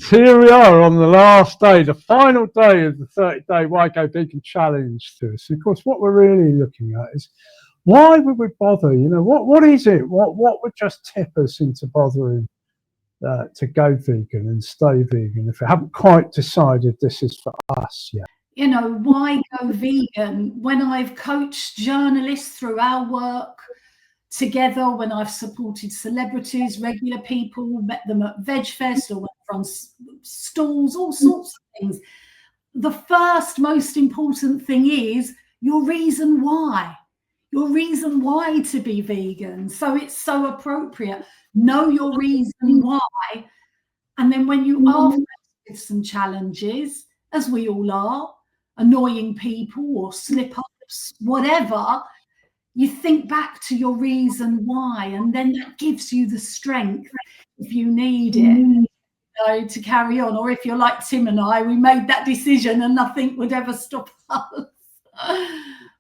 Here we are on the last day, the final day of the 30-day Why Go Vegan Challenge to us. Of course, what we're really looking at is why would we bother? You know, what is it? What would just tip us into bothering to go vegan and stay vegan if we haven't quite decided this is for us yet? You know, why go vegan? When I've coached journalists through our work together, when I've supported celebrities, regular people, met them at VegFest or went from stalls, all sorts of things. The first most important thing is your reason why. Your reason why to be vegan. So it's so appropriate. Know your reason why. And then when you are faced with some challenges, as we all are, annoying people or slip-ups, whatever, you think back to your reason why, and then that gives you the strength if you need it, you know, to carry on. Or if you're like Tim and I, we made that decision and nothing would ever stop us.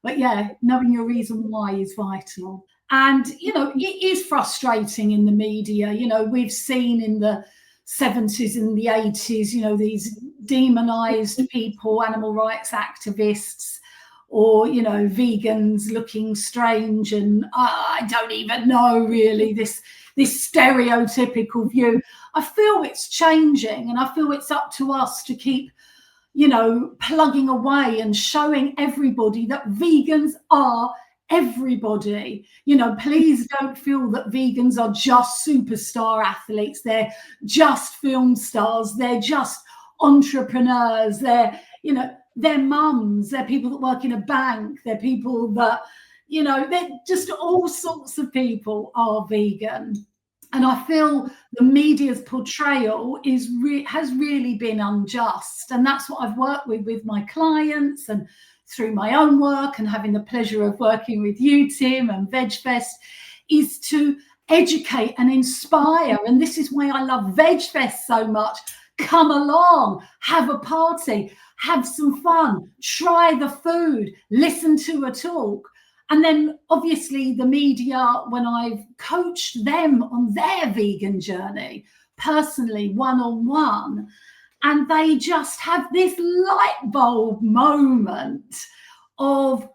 But yeah, knowing your reason why is vital. And, you know, it is frustrating in the media. You know, we've seen in the 70s and the 80s, you know, these demonized people, animal rights activists, or, you know, vegans looking strange and I don't even know really, this stereotypical view. I feel it's changing, and I feel it's up to us to keep, you know, plugging away and showing everybody that vegans are everybody. You know, please don't feel that vegans are just superstar athletes, they're just film stars, they're just entrepreneurs, they're, you know, they're mums, they're people that work in a bank, they're people that, you know, they're just all sorts of people are vegan. And I feel the media's portrayal has really been unjust. And that's what I've worked with my clients and through my own work, and having the pleasure of working with you, Tim, and VegFest, is to educate and inspire. And this is why I love VegFest so much. Come along, have a party, have some fun, try the food, listen to a talk. And then obviously the media, when I've coached them on their vegan journey, personally, one-on-one, and they just have this light bulb moment of,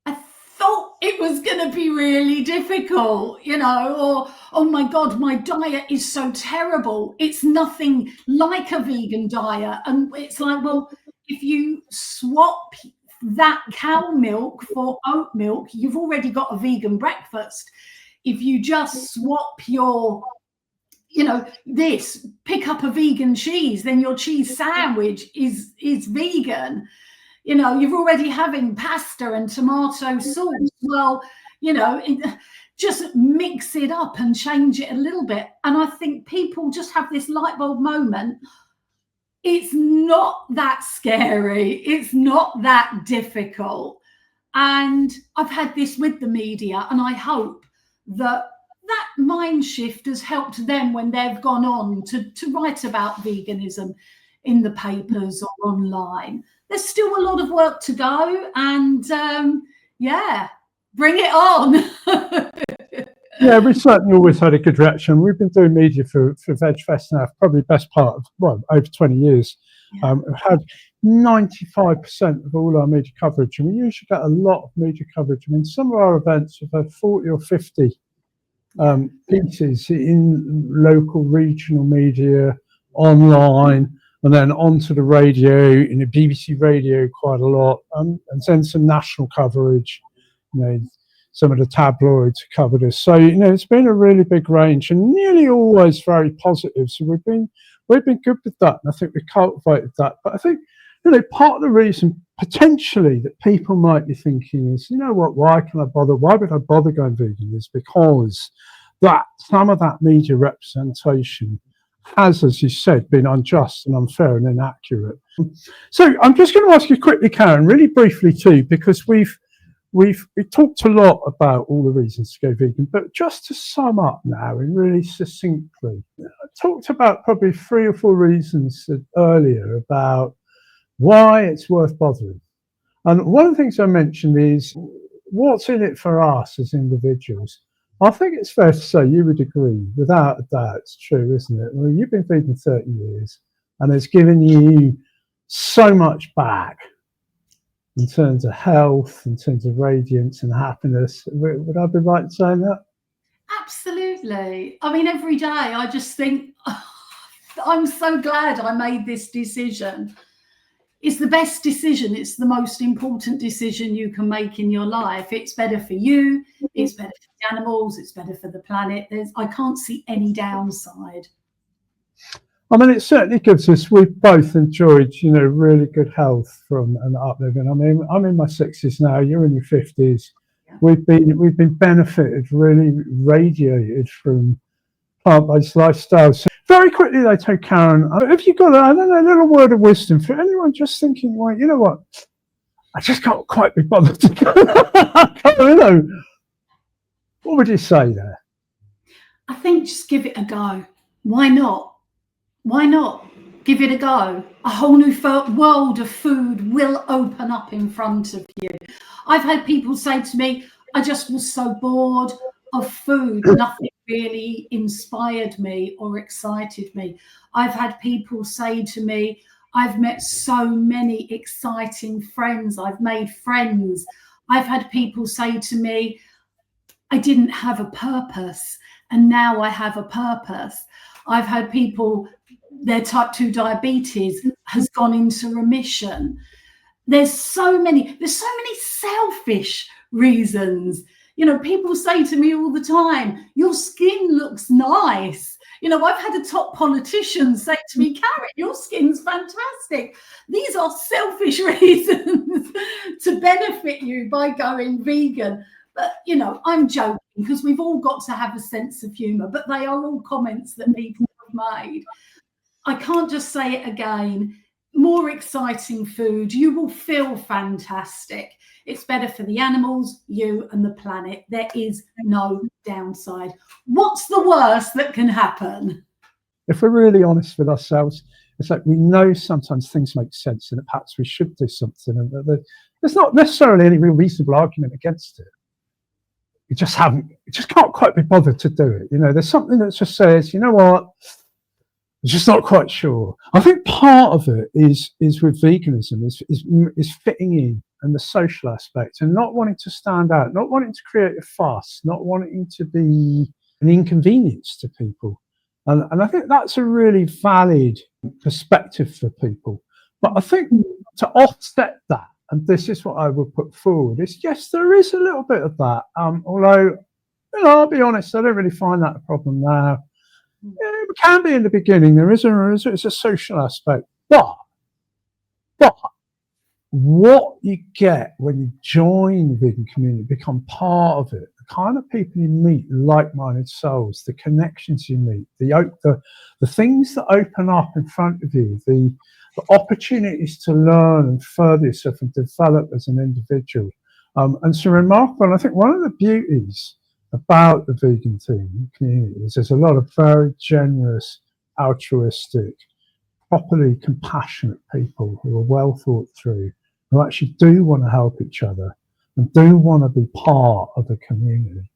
I thought it was going to be really difficult, you know, or, oh my God, my diet is so terrible. It's nothing like a vegan diet. And it's like, well, if you swap that cow milk for oat milk, you've already got a vegan breakfast. If you just swap your, you know, pick up a vegan cheese, then your cheese sandwich is vegan. You know, you're already having pasta and tomato sauce. Well, you know, just mix it up and change it a little bit. And I think people just have this light bulb moment. It's not that scary. It's not that difficult. And I've had this with the media, and I hope that mind shift has helped them when they've gone on to write about veganism in the papers or online. There's still a lot of work to go, and yeah, bring it on. Yeah, we certainly always had a good reaction. We've been doing media for VegFest now, probably the best part of, well, over 20 years. Yeah. We've had 95% of all our media coverage, and we usually get a lot of media coverage. I mean, some of our events have had 40 or 50 pieces in local, regional media, online, and then onto the radio, in the BBC radio quite a lot, and then some national coverage. You know, some of the tabloids covered us. So, you know, it's been a really big range and nearly always very positive. So we've been good with that, and I think we cultivated that. But I think, you know, part of the reason potentially that people might be thinking is, you know what, why can I bother? Why would I bother going vegan? Is because that some of that media representation has, as you said, been unjust and unfair and inaccurate. So I'm just going to ask you quickly, Karen, really briefly too, because we've talked a lot about all the reasons to go vegan, but just to sum up now and really succinctly, I talked about probably 3 or 4 reasons earlier about why it's worth bothering. And one of the things I mentioned is what's in it for us as individuals. I think it's fair to say you would agree, without a doubt, it's true, isn't it? Well, you've been vegan 30 years, and it's given you so much back in terms of health, in terms of radiance and happiness. Would I be right in saying that? Absolutely. I mean, every day I just think, oh, I'm so glad I made this decision. It's the best decision. It's the most important decision you can make in your life. It's better for you. It's better for the animals. It's better for the planet. I can't see any downside. I mean, it certainly gives us. We've both enjoyed, really good health from an upliving. I mean, I'm in my 60s now. You're in your 50s. Yeah. We've been benefited, really radiated from plant-based lifestyles. So very quickly, they take Karen. Have you got a little word of wisdom for anyone just thinking, well, you know what? I just can't quite be bothered to go. What would you say there? I think just give it a go. Why not? Why not? Give it a go. A whole new world of food will open up in front of you. I've had people say to me, I just was so bored of food. Nothing really inspired me or excited me. I've had people say to me, I've met so many exciting friends. I've made friends. I've had people say to me, I didn't have a purpose, and now I have a purpose. I've had people, their type 2 diabetes has gone into remission. There's so many selfish reasons. People say to me all the time, your skin looks nice. I've had a top politician say to me, Karin, your skin's fantastic. These are selfish reasons to benefit you by going vegan. But, I'm joking, because we've all got to have a sense of humour, but they are all comments that people have made. I can't just say it again. More exciting food. You will feel fantastic. It's better for the animals, you and the planet. There is no downside. What's the worst that can happen? If we're really honest with ourselves, it's like we know sometimes things make sense and that perhaps we should do something, and there's not necessarily any real reasonable argument against it. You just can't quite be bothered to do it. There's something that just says, you know what, I'm just not quite sure. I think part of it is with veganism is fitting in, and the social aspect, and not wanting to stand out, not wanting to create a fuss, not wanting to be an inconvenience to people. And I think that's a really valid perspective for people. But I think to offset that, and this is what I would put forward, is yes, there is a little bit of that. Although, I'll be honest, I don't really find that a problem now. It can be in the beginning. There is a social aspect, but what you get when you join the vegan community, become part of it, the kind of people you meet, like-minded souls, the connections you meet, the things that open up in front of you, the opportunities to learn and further yourself and develop as an individual. And so remarkable. And I think one of the beauties about the vegan team community is there's a lot of very generous, altruistic, properly compassionate people who are well thought through, who actually do want to help each other and do want to be part of the community.